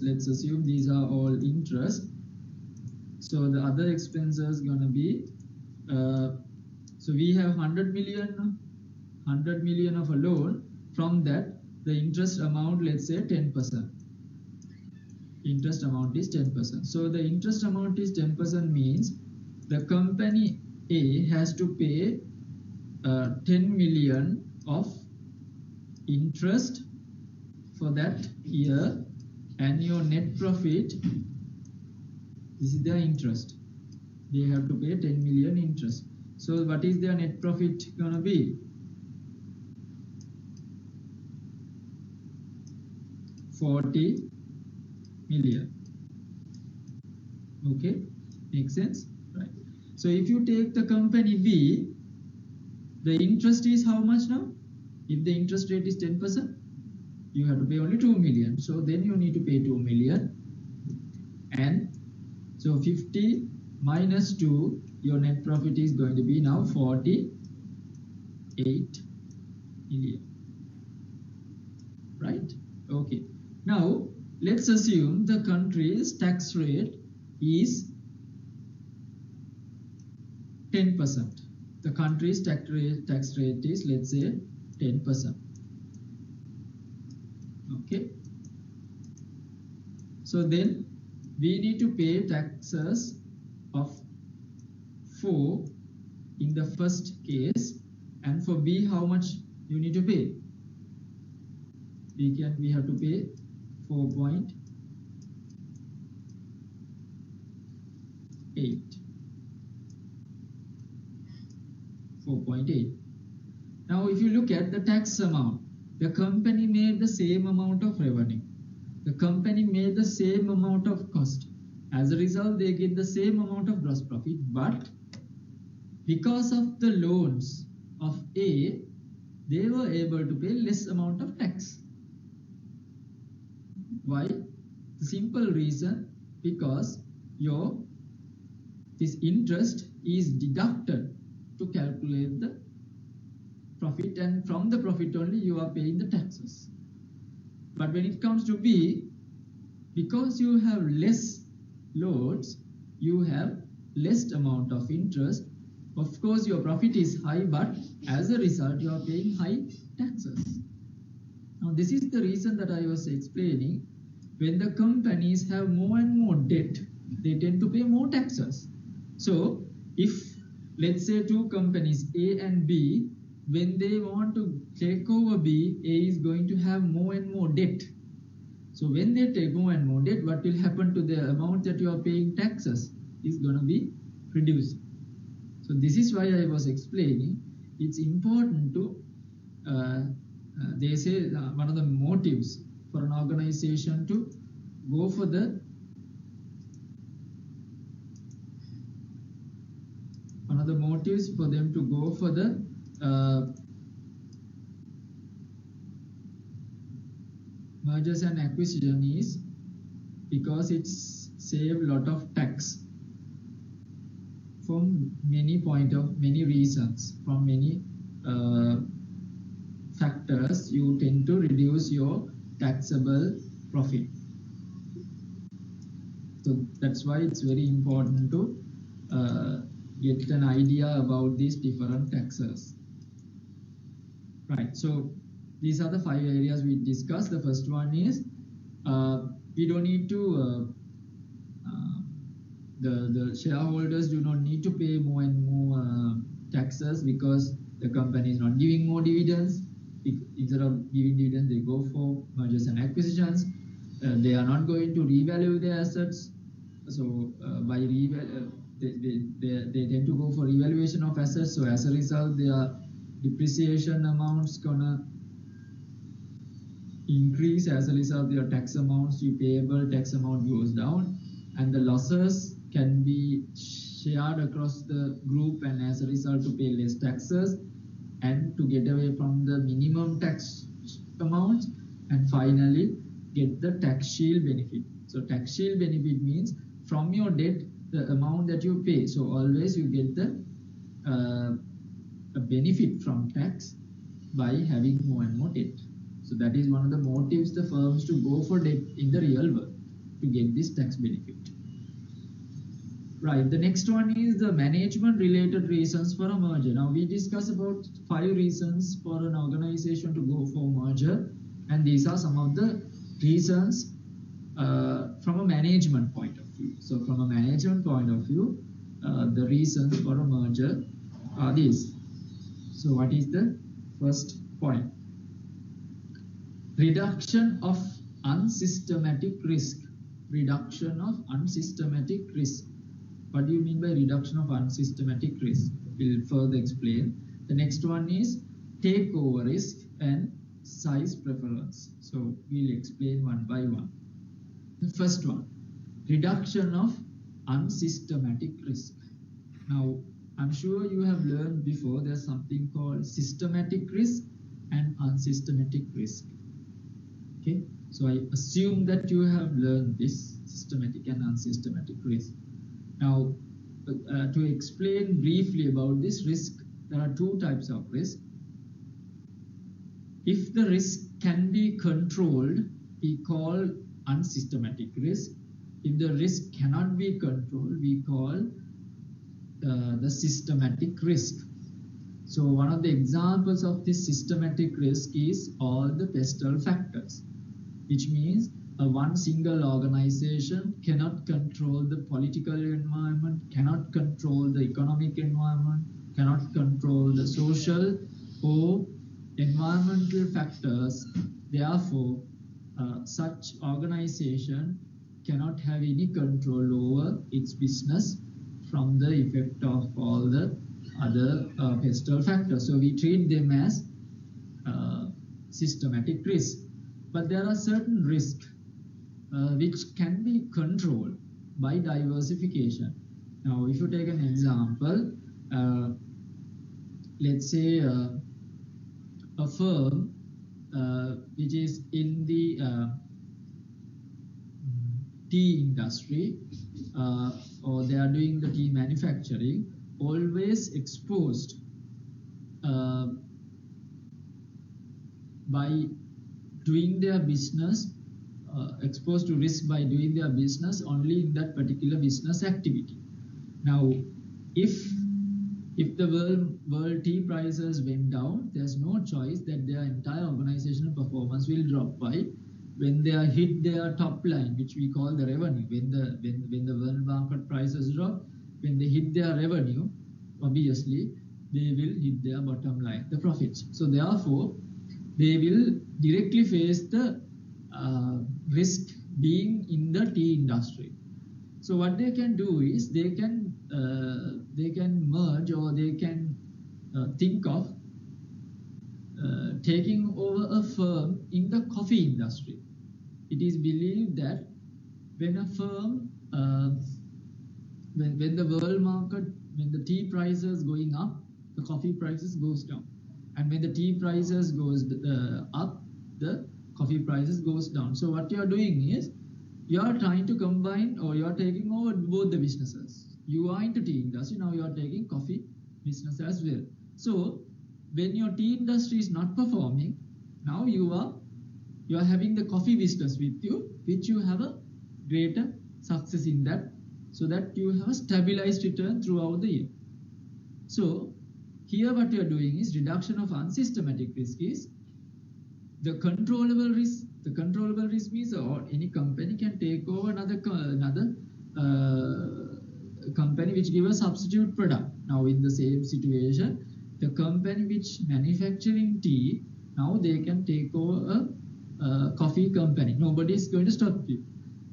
let's assume these are all interest. So the other expenses gonna be so we have 100 million of a loan. From that, the interest amount, let's say 10%. Interest amount is 10%. So the interest amount is 10% means the company A has to pay 10 million of interest for that year, and your net profit, this is their interest. They have to pay 10 million interest. So what is their net profit gonna be? 40 million. Okay, makes sense, right? So if you take the company B, the interest is how much now? If the interest rate is 10%, you have to pay only 2 million. So then you need to pay 2 million. And so 50 minus 2, your net profit is going to be now 48 million. Right? Okay. Now, let's assume the country's tax rate is 10%. The country's tax rate is, let's say, 10%. Okay. So then we need to pay taxes of 4 in the first case, and for B, how much you need to pay? We have to pay 4.8. Now, if you look at the tax amount, the company made the same amount of revenue. The company made the same amount of cost. As a result, they get the same amount of gross profit, but because of the loans of A, they were able to pay less amount of tax. Why? The simple reason, because this interest is deducted to calculate the profit, and from the profit only you are paying the taxes. But when it comes to B, because you have less loads, you have less amount of interest. Of course, your profit is high, but as a result, you are paying high taxes. Now, this is the reason that I was explaining. When the companies have more and more debt, they tend to pay more taxes. So, if let's say two companies, A and B, when they want to take over B, A is going to have more and more debt. So when they take more and more debt, what will happen to the amount that you are paying taxes is going to be reduced. So this is why I was explaining it's important to, they say one of the motives for an organization to go for the, one of the motives for them to go for the mergers and acquisition is because it's save a lot of tax from many reasons, from many factors. You tend to reduce your taxable profit. So that's why it's very important to get an idea about these different taxes. Right, so these are the 5 areas we discussed. The first one is we don't need to, the shareholders do not need to pay more and more taxes because the company is not giving more dividends. Instead of giving dividends, they go for mergers and acquisitions. They are not going to revalue their assets. So by they tend to go for revaluation of assets. So as a result, their depreciation amounts gonna increase. As a result, your tax amounts, your payable tax amount goes down, and the losses can be shared across the group, and as a result to pay less taxes and to get away from the minimum tax amounts, and finally get the tax shield benefit. So tax shield benefit means from your debt, the amount that you pay. So always you get the a benefit from tax by having more and more debt. So that is one of the motives the firms to go for debt in the real world, to get this tax benefit. Right, the next one is the management related reasons for a merger. Now we discuss about 5 reasons for an organization to go for merger, and these are some of the reasons from a management point of view. So from a management point of view, the reasons for a merger are these. So what is the first point? Reduction of unsystematic risk. Reduction of unsystematic risk. What do you mean by reduction of unsystematic risk? We'll further explain. The next one is takeover risk and size preference. So we'll explain one by one. The first one, reduction of unsystematic risk. Now, I'm sure you have learned before there's something called systematic risk and unsystematic risk. Okay, so I assume that you have learned this systematic and unsystematic risk. Now, to explain briefly about this risk, there are 2 types of risk. If the risk can be controlled, we call unsystematic risk. If the risk cannot be controlled, we call the systematic risk. So one of the examples of this systematic risk is all the pestle factors, which means one single organization cannot control the political environment, cannot control the economic environment, cannot control the social or environmental factors. Therefore, such organization cannot have any control over its business from the effect of all the other pestle factors. So we treat them as systematic risk. But there are certain risks which can be controlled by diversification. Now, if you take an example, let's say a firm which is in the tea industry, or they are doing the tea manufacturing, always exposed by doing their business, exposed to risk by doing their business only in that particular business activity. Now, if the world tea prices went down, there's no choice that their entire organizational performance will drop by when they hit their top line, which we call the revenue. When the world market prices drop, when they hit their revenue, obviously they will hit their bottom line, the profits. So therefore, they will directly face the risk being in the tea industry. So what they can do is they can merge, or they can think of taking over a firm in the coffee industry. It is believed that when a firm, when the world market, when the tea prices going up, the coffee prices goes down, and when the tea prices goes up, the coffee prices goes down. So what you are doing is you are trying to combine, or you are taking over both the businesses. You are into tea industry, now you are taking coffee business as well. So when your tea industry is not performing, now you are having the coffee business with you, which you have a greater success in that, so that you have a stabilized return throughout the year. So here what you are doing is reduction of unsystematic risk is the controllable risk. The controllable risk means any company can take over another company which give a substitute product. Now in the same situation, the company which manufacturing tea, now they can take over a coffee company. Nobody is going to stop you.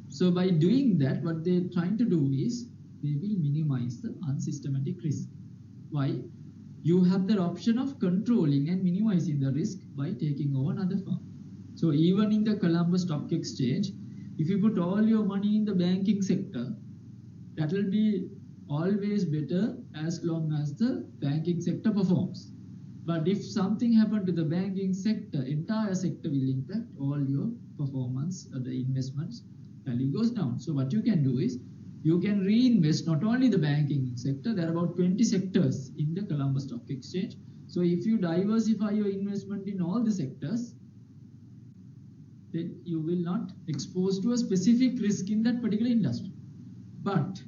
So by doing that, what they're trying to do is they will minimize the unsystematic risk. Why? You have the option of controlling and minimizing the risk by taking over another firm. So even in the Colombo Stock Exchange, if you put all your money in the banking sector, that will be always better as long as the banking sector performs. But if something happened to the banking sector, entire sector will impact all your performance, the investments value goes down. So what you can do is you can reinvest not only the banking sector, there are about 20 sectors in the Colombo Stock Exchange. So if you diversify your investment in all the sectors, then you will not expose to a specific risk in that particular industry. But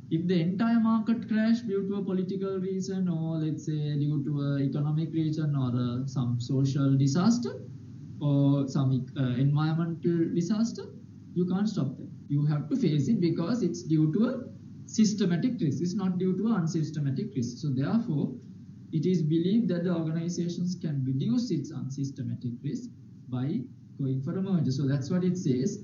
if the entire market crash due to a political reason, or let's say due to an economic reason, or some social disaster, or some environmental disaster, you can't stop that. You have to face it because it's due to a systematic risk. It's not due to an unsystematic risk. So therefore, it is believed that the organizations can reduce its unsystematic risk by going for a merger. So that's what it says.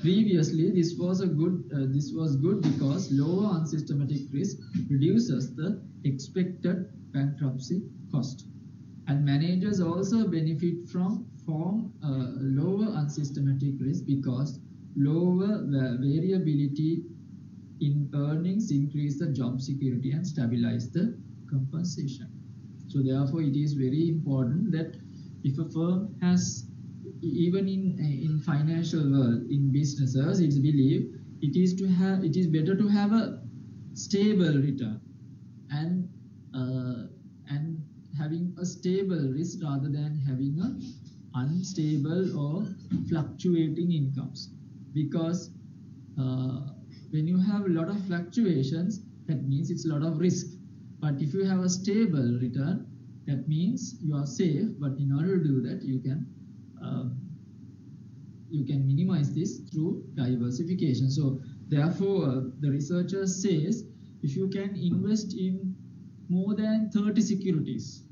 Previously, this was good because lower unsystematic risk reduces the expected bankruptcy cost, and managers also benefit from lower unsystematic risk because lower variability in earnings increase the job security and stabilize the compensation. So therefore, it is very important that if a firm has, even in financial world, in businesses, it's believed it is better to have a stable return and having a stable risk rather than having a unstable or fluctuating incomes, because when you have a lot of fluctuations, that means it's a lot of risk. But if you have a stable return, that means you are safe. But in order to do that, you can minimize this through diversification. So therefore, the researcher says if you can invest in more than 30 securities,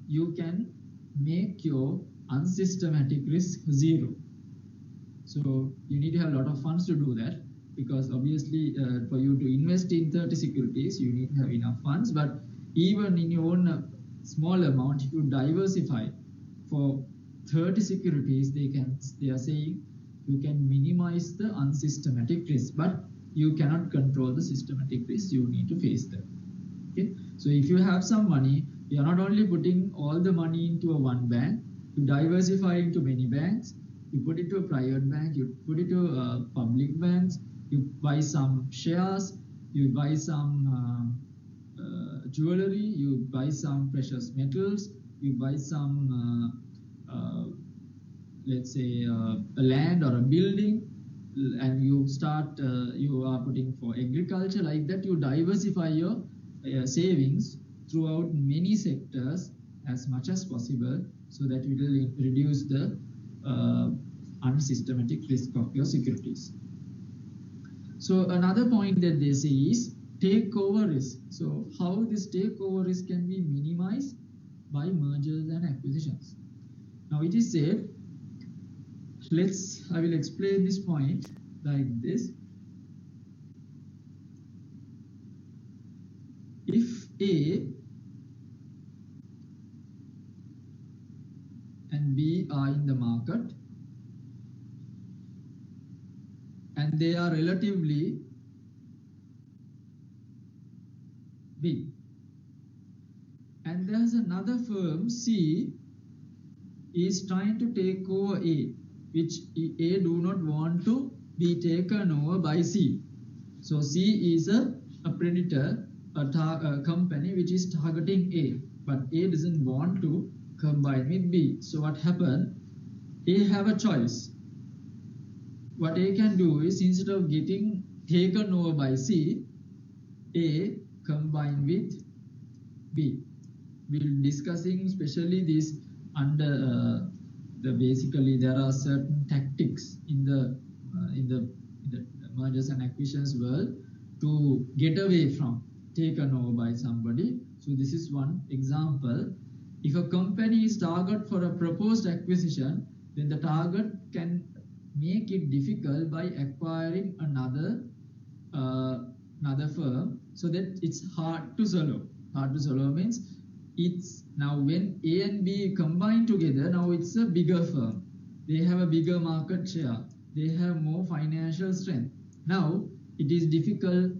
you can make your unsystematic risk zero. So you need to have a lot of funds to do that, because obviously for you to invest in 30 securities, you need to have enough funds. But even in your own small amount, if you diversify for 30 securities, they are saying you can minimize the unsystematic risk, but you cannot control the systematic risk. You need to face them. Okay, so if you have some money, you are not only putting all the money into a one bank, you diversify into many banks. You put it to a private bank, you put it to public banks, you buy some shares, you buy some jewelry, you buy some precious metals, you buy some let's say a land or a building, and you start you are putting for agriculture. Like that, you diversify your savings throughout many sectors as much as possible, so that it will reduce the unsystematic risk of your securities. So another point that they say is takeover risk. So how this takeover risk can be minimized by mergers and acquisitions. Now it is said, I will explain this point like this. If A and B are in the market and they are relatively big, and there's another firm, C, is trying to take over A, which A do not want to be taken over by C. So C is a predator, a company which is targeting A, but A doesn't want to combine with B. So what happened? A have a choice. What A can do is, instead of getting taken over by C, A combine with B. We'll discussing especially this under basically there are certain tactics in the mergers and acquisitions world to get away from taken over by somebody. So this is one example. If a company is target for a proposed acquisition, then the target can make it difficult by acquiring another firm, so that it's hard to swallow. Hard to swallow means it's now when A and B combine together, now it's a bigger firm. They have a bigger market share. They have more financial strength. Now it is difficult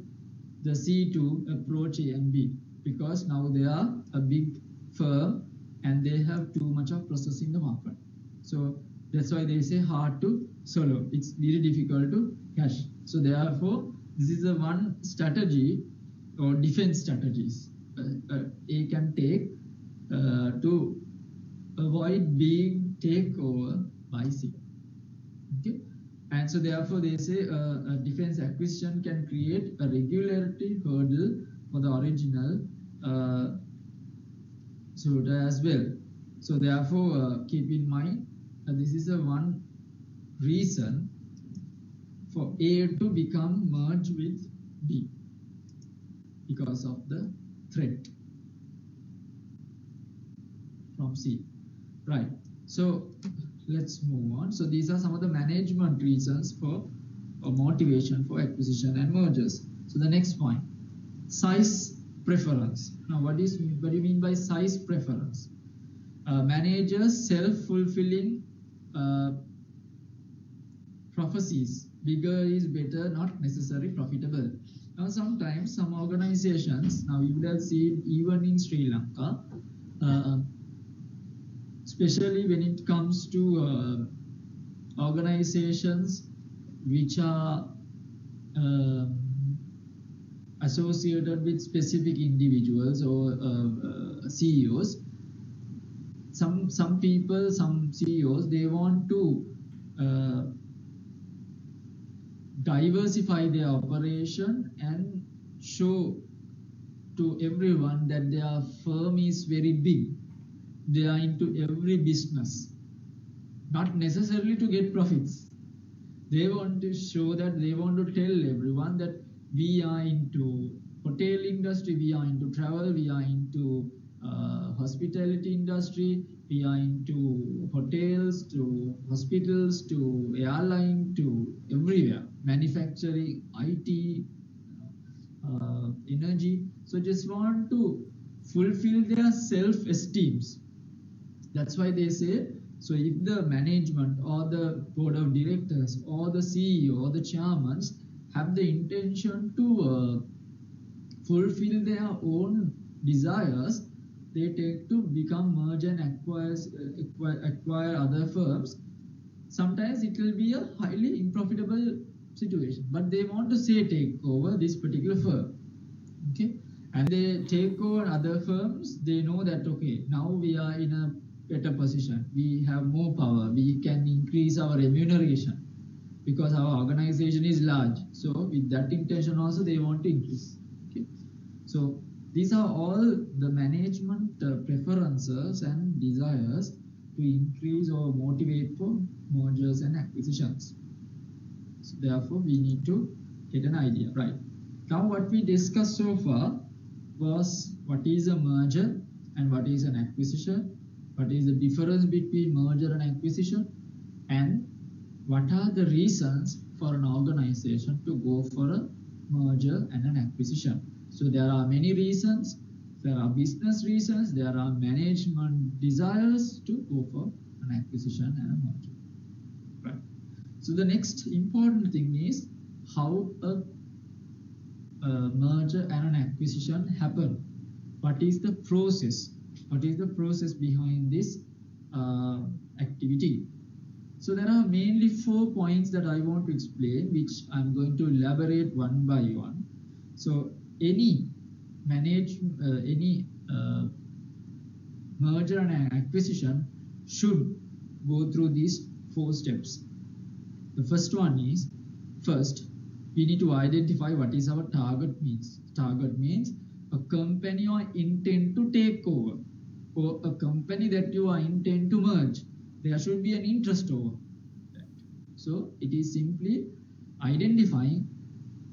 the C to approach A and B because now they are a big firm and they have too much of process in the market. So that's why they say hard to swallow. It's very difficult to catch. So therefore, this is a one strategy or defense strategies A can take to avoid being taken over by C. Okay, and so therefore they say a defense acquisition can create a regularity hurdle for the original suitor as well. So therefore, keep in mind this is a one reason for A to become merged with B because of the threat from C. Right. So let's move on. So these are some of the management reasons for or motivation for acquisition and mergers. So the next point, size preference. Now what do you mean by size preference? Managers self-fulfilling prophecies. Bigger is better, not necessarily profitable. Now sometimes some organizations, now you would have seen even in Sri Lanka, especially when it comes to organizations which are associated with specific individuals or CEOs. Some people, some CEOs, they want to diversify their operation and show to everyone that their firm is very big. They are into every business, not necessarily to get profits. They want to show that, they want to tell everyone that we are into hotel industry, we are into travel, we are into hospitality industry, we are into hotels, to hospitals, to airline, to everywhere, manufacturing, IT, energy. So just want to fulfill their self-esteems. That's why they say, so if the management or the board of directors or the CEO or the chairmen have the intention to fulfill their own desires, they take to become merge and acquire other firms. Sometimes it will be a highly unprofitable situation, but they want to say take over this particular firm. Okay, and they take over other firms. They know that okay, now we are in a better position, we have more power, we can increase our remuneration because our organization is large. So with that intention also they want to increase. Okay, so these are all the management preferences and desires to increase or motivate for mergers and acquisitions. So therefore we need to get an idea. Right, now what we discussed so far was what is a merger and what is an acquisition, what is the difference between merger and acquisition, and what are the reasons for an organization to go for a merger and an acquisition. So there are many reasons. There are business reasons, there are management desires to go for an acquisition and a merger. Right. So the next important thing is how a merger and an acquisition happen. What is the process? What is the process behind this activity? So there are mainly 4 points that I want to explain, which I'm going to elaborate one by one. So any merger and acquisition should go through these 4 steps. The first one is, first we need to identify what is our target means. Target means a company you are intent to take over, or a company that you are intent to merge. There should be an interest over that. So it is simply identifying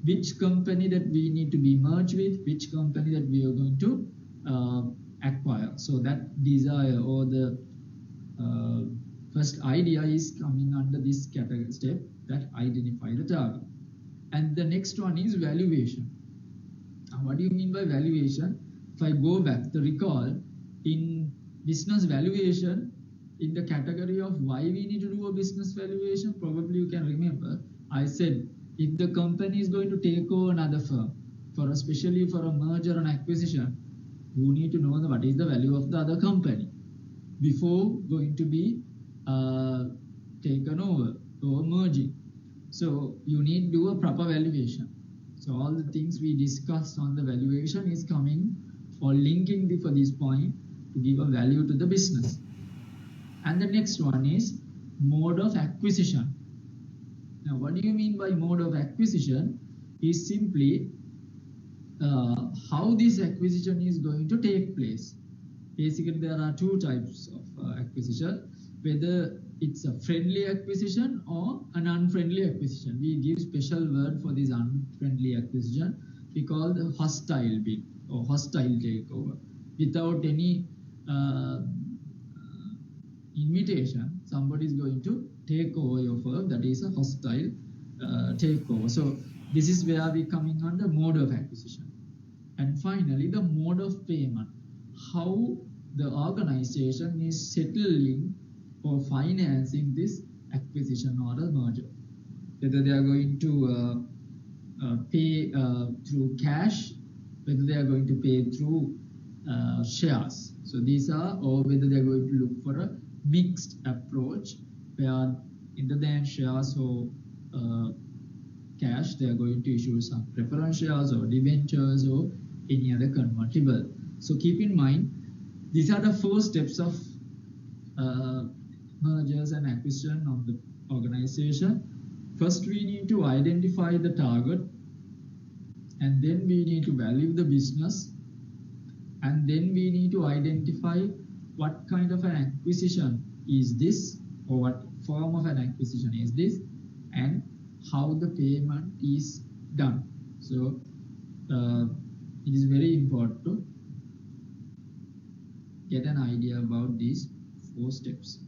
which company that we need to be merged with, which company that we are going to acquire. So that desire or the first idea is coming under this category step, that identify the target. And the next one is valuation. Now, what do you mean by valuation? If I go back to recall, in business valuation, in the category of why we need to do a business valuation, probably you can remember I said if the company is going to take over another firm, especially for a merger and acquisition, you need to know what is the value of the other company before going to be taken over or merging. So you need to do a proper valuation. So all the things we discussed on the valuation is coming or linking for this point to give a value to the business. And the next one is mode of acquisition. Now, what do you mean by mode of acquisition? Is simply how this acquisition is going to take place. Basically, there are two types of acquisition, whether it's a friendly acquisition or an unfriendly acquisition. We give special word for this unfriendly acquisition. We call the hostile bid or hostile takeover. Without any invitation, somebody is going to take over your firm. That is a hostile takeover. So this is where we coming on the mode of acquisition. And finally, the mode of payment. How the organization is settling or financing this acquisition or a merger. Whether they are going to pay through cash, whether they are going to pay through shares. So these are, or whether they are going to look for a mixed approach where either than shares or cash, they are going to issue some preference shares or debentures or any other convertible. So keep in mind, these are the four steps of mergers and acquisition of the organization. First, we need to identify the target, and then we need to value the business, and then we need to identify what kind of an acquisition is this, or what form of an acquisition is this, and how the payment is done. So it is very important to get an idea about these four steps.